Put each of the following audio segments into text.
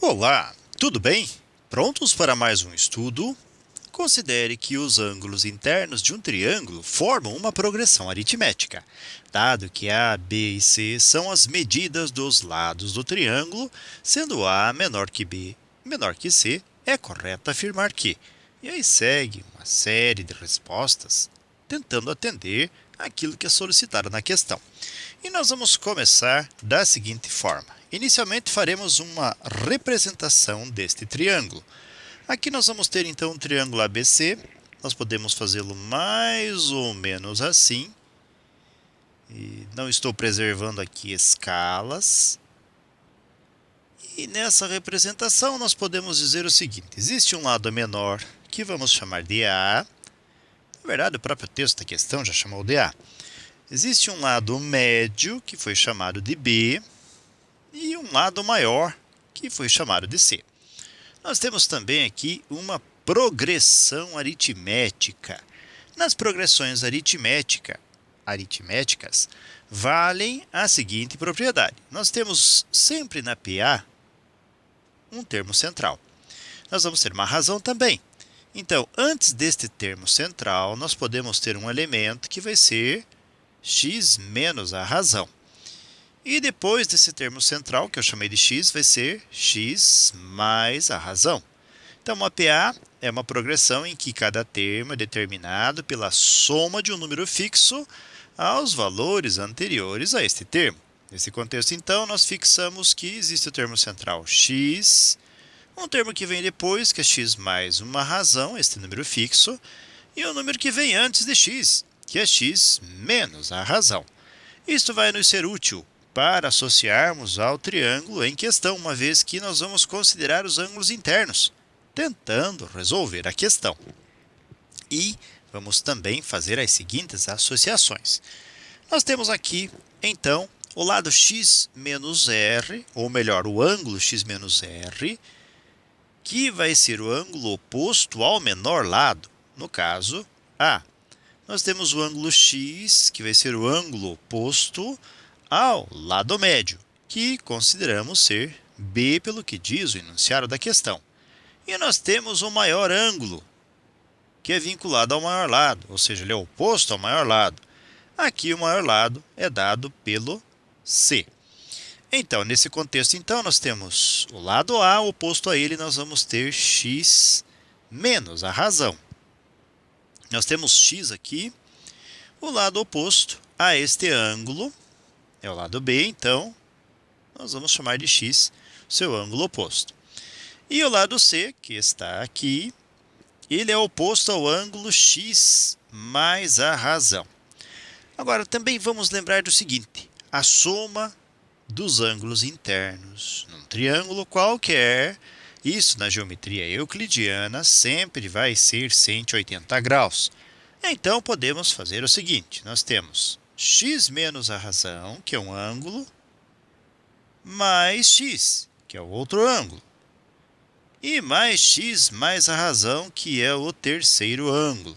Olá, tudo bem? Prontos para mais um estudo? Considere que os ângulos internos de um triângulo formam uma progressão aritmética, dado que A, B e C são as medidas dos lados do triângulo, sendo A menor que B, menor que C, é correto afirmar que. E aí segue uma série de respostas tentando atender aquilo que é solicitado na questão. E nós vamos começar da seguinte forma. Inicialmente faremos uma representação deste triângulo. Aqui nós vamos ter então um triângulo ABC. Nós podemos fazê-lo mais ou menos assim. E não estou preservando aqui escalas. E nessa representação nós podemos dizer o seguinte. Existe um lado menor que vamos chamar de A. Na verdade, o próprio texto da questão já chamou de A. Existe um lado médio, que foi chamado de B, e um lado maior, que foi chamado de C. Nós temos também aqui uma progressão aritmética. Nas progressões aritméticas, valem a seguinte propriedade. Nós temos sempre na PA um termo central. Nós vamos ter uma razão também. Então, antes deste termo central, nós podemos ter um elemento que vai ser x menos a razão. E depois desse termo central, que eu chamei de x, vai ser x mais a razão. Então, uma PA é uma progressão em que cada termo é determinado pela soma de um número fixo aos valores anteriores a este termo. Nesse contexto, então, nós fixamos que existe o termo central x, um termo que vem depois, que é x mais uma razão, este número fixo, e o número que vem antes de x, que é x menos a razão. Isto vai nos ser útil para associarmos ao triângulo em questão, uma vez que nós vamos considerar os ângulos internos, tentando resolver a questão. E vamos também fazer as seguintes associações. Nós temos aqui, então, o lado x menos r, ou melhor, o ângulo x menos r, que vai ser o ângulo oposto ao menor lado, no caso, A. Nós temos o ângulo x, que vai ser o ângulo oposto ao lado médio, que consideramos ser B, pelo que diz o enunciado da questão. E nós temos o maior ângulo, que é vinculado ao maior lado, ou seja, ele é oposto ao maior lado. Aqui o maior lado é dado pelo C. Então, nesse contexto, então, nós temos o lado A, oposto a ele, nós vamos ter x menos a razão. Nós temos x aqui, o lado oposto a este ângulo é o lado B, então, nós vamos chamar de x, seu ângulo oposto. E o lado C, que está aqui, ele é oposto ao ângulo x mais a razão. Agora, também vamos lembrar do seguinte, a soma dos ângulos internos num triângulo qualquer, isso na geometria euclidiana sempre vai ser 180 graus. Então, podemos fazer o seguinte, nós temos x menos a razão, que é um ângulo, mais x, que é o outro ângulo, e mais x mais a razão, que é o terceiro ângulo.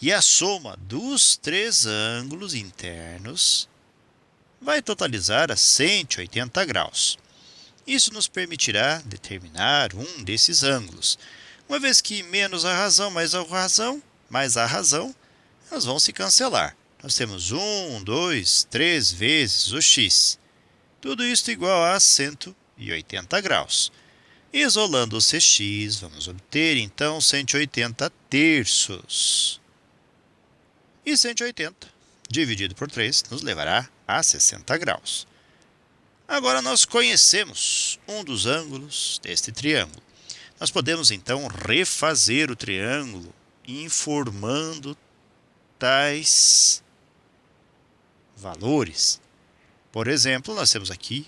E a soma dos três ângulos internos vai totalizar a 180 graus. Isso nos permitirá determinar um desses ângulos, uma vez que menos a razão mais a razão, elas vão se cancelar. Nós temos 1, 2, 3 vezes o x. Tudo isso igual a 180 graus. Isolando o cx, vamos obter, então, 180 terços. E 180 dividido por 3 nos levará a 60 graus. Agora nós conhecemos um dos ângulos deste triângulo. Nós podemos, então, refazer o triângulo informando tais valores. Por exemplo, nós temos aqui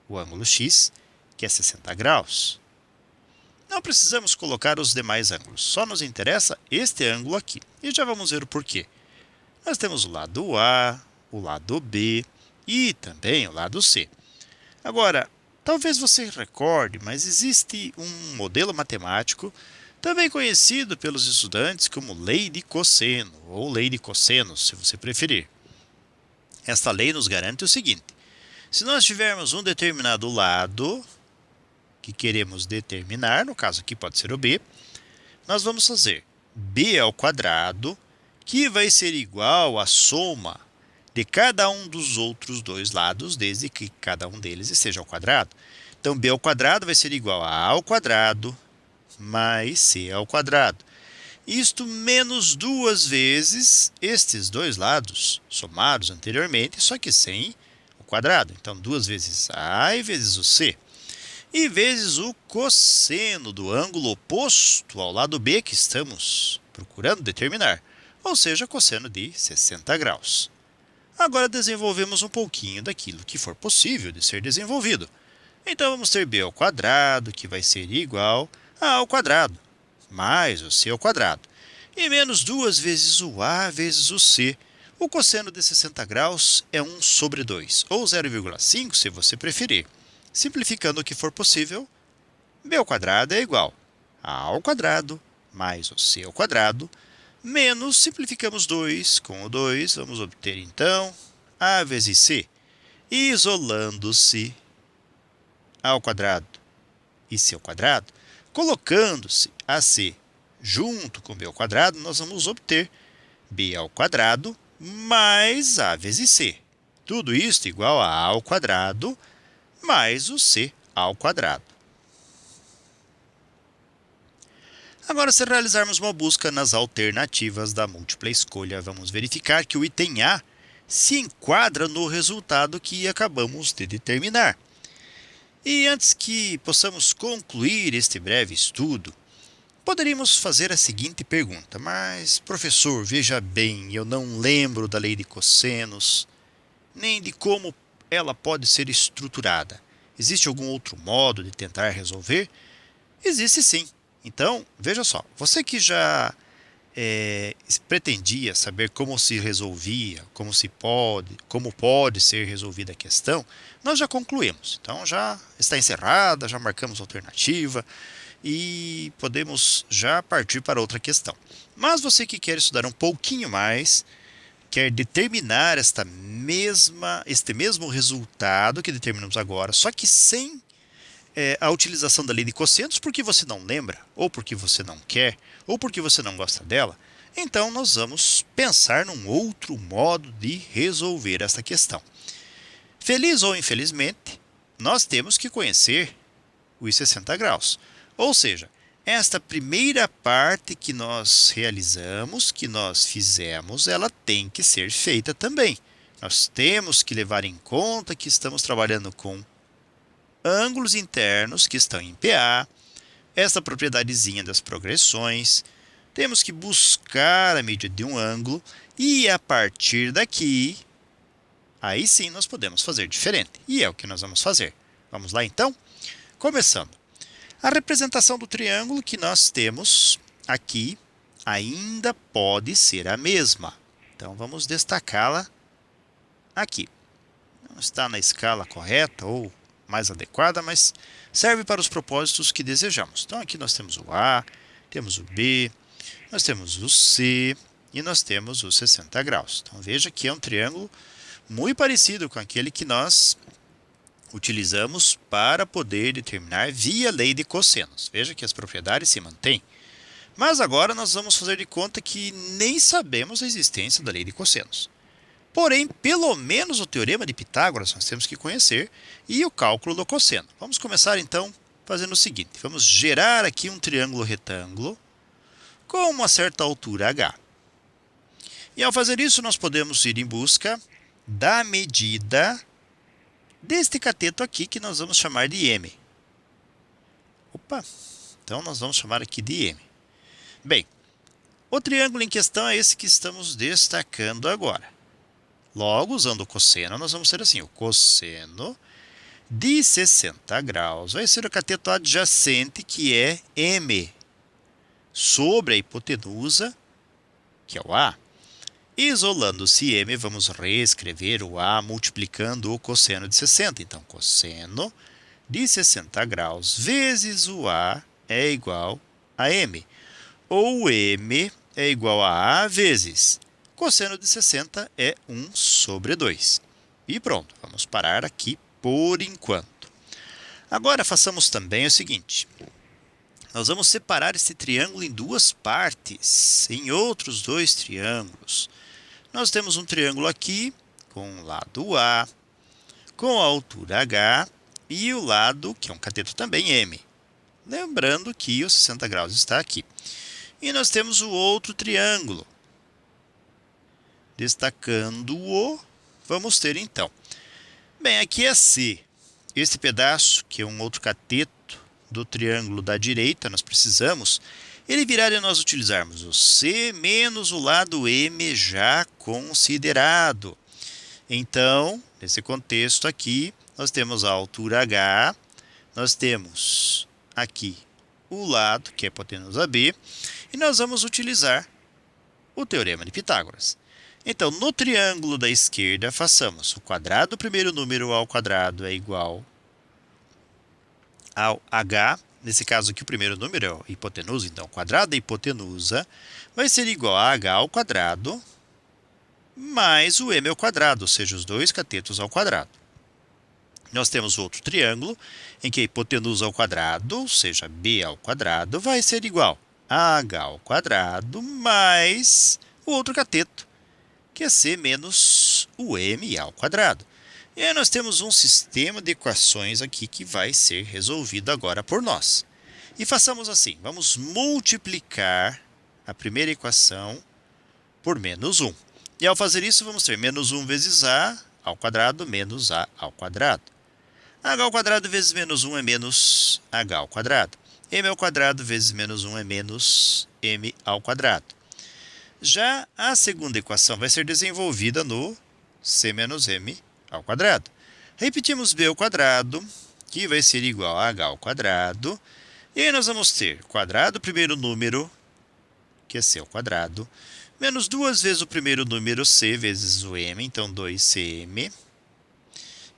o ângulo x, que é 60 graus. Não precisamos colocar os demais ângulos, só nos interessa este ângulo aqui. E já vamos ver o porquê. Nós temos o lado A, o lado B e também o lado C. Agora, talvez você recorde, mas existe um modelo matemático, também conhecido pelos estudantes como lei de cosseno, ou lei de cossenos, se você preferir. Esta lei nos garante o seguinte, se nós tivermos um determinado lado, que queremos determinar, no caso aqui pode ser o b, nós vamos fazer b ao quadrado, que vai ser igual à soma de cada um dos outros dois lados, desde que cada um deles esteja ao quadrado. Então, b ao quadrado vai ser igual a a ao quadrado mais c ao quadrado. Isto menos duas vezes estes dois lados somados anteriormente, só que sem o quadrado. Então, 2 vezes a e vezes o c. E vezes o cosseno do ângulo oposto ao lado b que estamos procurando determinar, ou seja, cosseno de 60 graus. Agora desenvolvemos um pouquinho daquilo que for possível de ser desenvolvido. Então, vamos ter b ao quadrado, que vai ser igual a ao quadrado, mais o c ao quadrado, e menos 2 vezes o a vezes o c. O cosseno de 60 graus é 1 sobre 2, ou 0,5 se você preferir. Simplificando o que for possível, b ao quadrado é igual a ao quadrado mais o c ao quadrado, menos, simplificamos 2 com o 2, vamos obter então a vezes c, isolando-se a ao quadrado e c ao quadrado, colocando-se a c junto com b ao quadrado, nós vamos obter b ao quadrado mais a vezes c. Tudo isso igual a ao quadrado mais o c ao quadrado. Agora, se realizarmos uma busca nas alternativas da múltipla escolha, vamos verificar que o item A se enquadra no resultado que acabamos de determinar. E antes que possamos concluir este breve estudo, poderíamos fazer a seguinte pergunta: mas, professor, veja bem, eu não lembro da lei de cossenos, nem de como ela pode ser estruturada. Existe algum outro modo de tentar resolver? Existe sim. Então, veja só, você que já pretendia saber como se resolvia, como pode ser resolvida a questão, nós já concluímos. Então, já está encerrada, já marcamos a alternativa e podemos já partir para outra questão. Mas você que quer estudar um pouquinho mais, quer determinar este mesmo resultado que determinamos agora, só que sem a utilização da lei de cossenos, porque você não lembra, ou porque você não quer, ou porque você não gosta dela, então nós vamos pensar num outro modo de resolver esta questão. Feliz ou infelizmente, nós temos que conhecer os 60 graus. Ou seja, esta primeira parte que nós realizamos, que nós fizemos, ela tem que ser feita também. Nós temos que levar em conta que estamos trabalhando com ângulos internos que estão em PA, essa propriedadezinha das progressões, temos que buscar a medida de um ângulo e a partir daqui, aí sim nós podemos fazer diferente. E é o que nós vamos fazer. Vamos lá então? Começando. A representação do triângulo que nós temos aqui ainda pode ser a mesma. Então vamos destacá-la aqui. Não está na escala correta ou mais adequada, mas serve para os propósitos que desejamos. Então, aqui nós temos o A, temos o B, nós temos o C e nós temos os 60 graus. Então, veja que é um triângulo muito parecido com aquele que nós utilizamos para poder determinar via lei de cossenos. Veja que as propriedades se mantêm. Mas agora nós vamos fazer de conta que nem sabemos a existência da lei de cossenos. Porém, pelo menos o teorema de Pitágoras nós temos que conhecer e o cálculo do cosseno. Vamos começar então fazendo o seguinte: vamos gerar aqui um triângulo retângulo com uma certa altura h. E ao fazer isso, nós podemos ir em busca da medida deste cateto aqui, que nós vamos chamar de m. Então nós vamos chamar aqui de m. Bem, o triângulo em questão é esse que estamos destacando agora. Logo, usando o cosseno, nós vamos ter assim: o cosseno de 60 graus vai ser o cateto adjacente, que é m, sobre a hipotenusa, que é o a. Isolando-se m, vamos reescrever o a multiplicando o cosseno de 60. Então, cosseno de 60 graus vezes o a é igual a m. Ou m é igual a vezes cosseno de 60 é 1 sobre 2. E pronto, vamos parar aqui por enquanto. Agora, façamos também o seguinte. Nós vamos separar esse triângulo em duas partes, em outros dois triângulos. Nós temos um triângulo aqui, com o lado A, com a altura H, e o lado, que é um cateto também, M. Lembrando que o 60 graus está aqui. E nós temos o outro triângulo. Destacando-o, vamos ter então. Bem, aqui é C. Este pedaço, que é um outro cateto do triângulo da direita, nós precisamos, ele virá de nós utilizarmos o C menos o lado M já considerado. Então, nesse contexto aqui, nós temos a altura H, nós temos aqui o lado, que é a hipotenusa B, e nós vamos utilizar o Teorema de Pitágoras. Então, no triângulo da esquerda, façamos o quadrado do primeiro número ao quadrado é igual ao H. Nesse caso aqui, o primeiro número é a hipotenusa, então o quadrado da hipotenusa vai ser igual a H ao quadrado mais o M ao quadrado, ou seja, os dois catetos ao quadrado. Nós temos outro triângulo em que a hipotenusa ao quadrado, ou seja, B ao quadrado, vai ser igual a H ao quadrado mais o outro cateto, que é C menos o M ao quadrado. E aí nós temos um sistema de equações aqui que vai ser resolvido agora por nós. E façamos assim, vamos multiplicar a primeira equação por menos 1. E ao fazer isso, vamos ter menos 1 vezes A ao quadrado menos A ao quadrado. H ao quadrado vezes menos 1 é menos H ao quadrado. M ao quadrado vezes menos 1 é menos M ao quadrado. Já a segunda equação vai ser desenvolvida no C menos M ao quadrado. Repetimos B ao quadrado, que vai ser igual a H ao quadrado. E aí nós vamos ter quadrado do primeiro número, que é C ao quadrado, menos 2 vezes o primeiro número C vezes o M, então 2cm.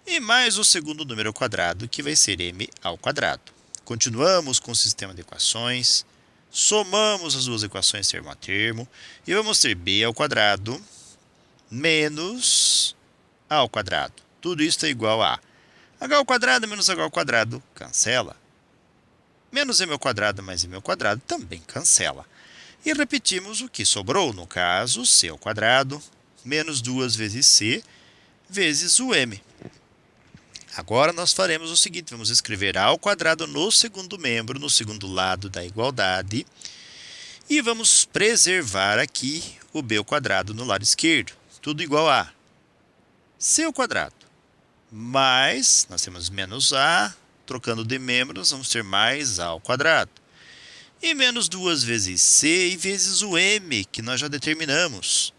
E mais o segundo número ao quadrado, que vai ser M ao quadrado. Continuamos com o sistema de equações. Somamos as duas equações termo a termo e vamos ter B ao quadrado menos A ao quadrado. Tudo isso é igual a H ao quadrado menos H ao quadrado, cancela. Menos M ao quadrado mais M ao quadrado também cancela. E repetimos o que sobrou, no caso, C ao quadrado menos 2 vezes C vezes o M. Agora nós faremos o seguinte, vamos escrever A ao quadrado no segundo membro, no segundo lado da igualdade, e vamos preservar aqui o B ao quadrado no lado esquerdo. Tudo igual a C ao quadrado, mais, nós temos menos A, trocando de membros, vamos ter mais A ao quadrado. E menos 2 vezes C e vezes o M, que nós já determinamos,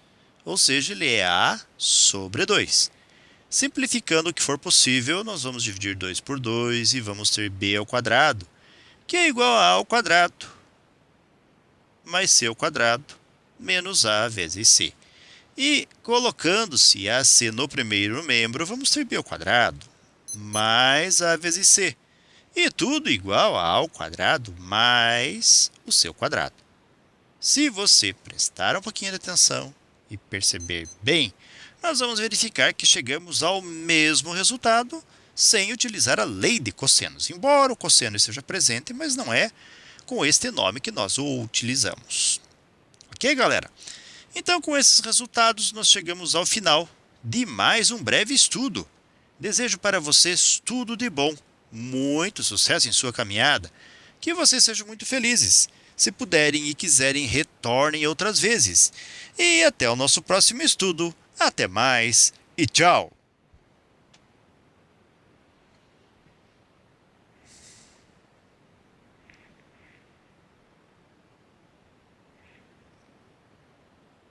ou seja, ele é A sobre 2. Simplificando o que for possível, nós vamos dividir 2 por 2 e vamos ter B ao quadrado, que é igual a A ao quadrado, mais C ao quadrado, menos A vezes C. E, colocando-se AC no primeiro membro, vamos ter B ao quadrado, mais A vezes C. E tudo igual a A ao quadrado, mais o C ao quadrado. Se você prestar um pouquinho de atenção e perceber bem, nós vamos verificar que chegamos ao mesmo resultado sem utilizar a lei de cossenos. Embora o cosseno esteja presente, mas não é com este nome que nós o utilizamos. Ok, galera? Então, com esses resultados, nós chegamos ao final de mais um breve estudo. Desejo para vocês tudo de bom, muito sucesso em sua caminhada, que vocês sejam muito felizes. Se puderem e quiserem, retornem outras vezes. E até o nosso próximo estudo. Até mais e tchau!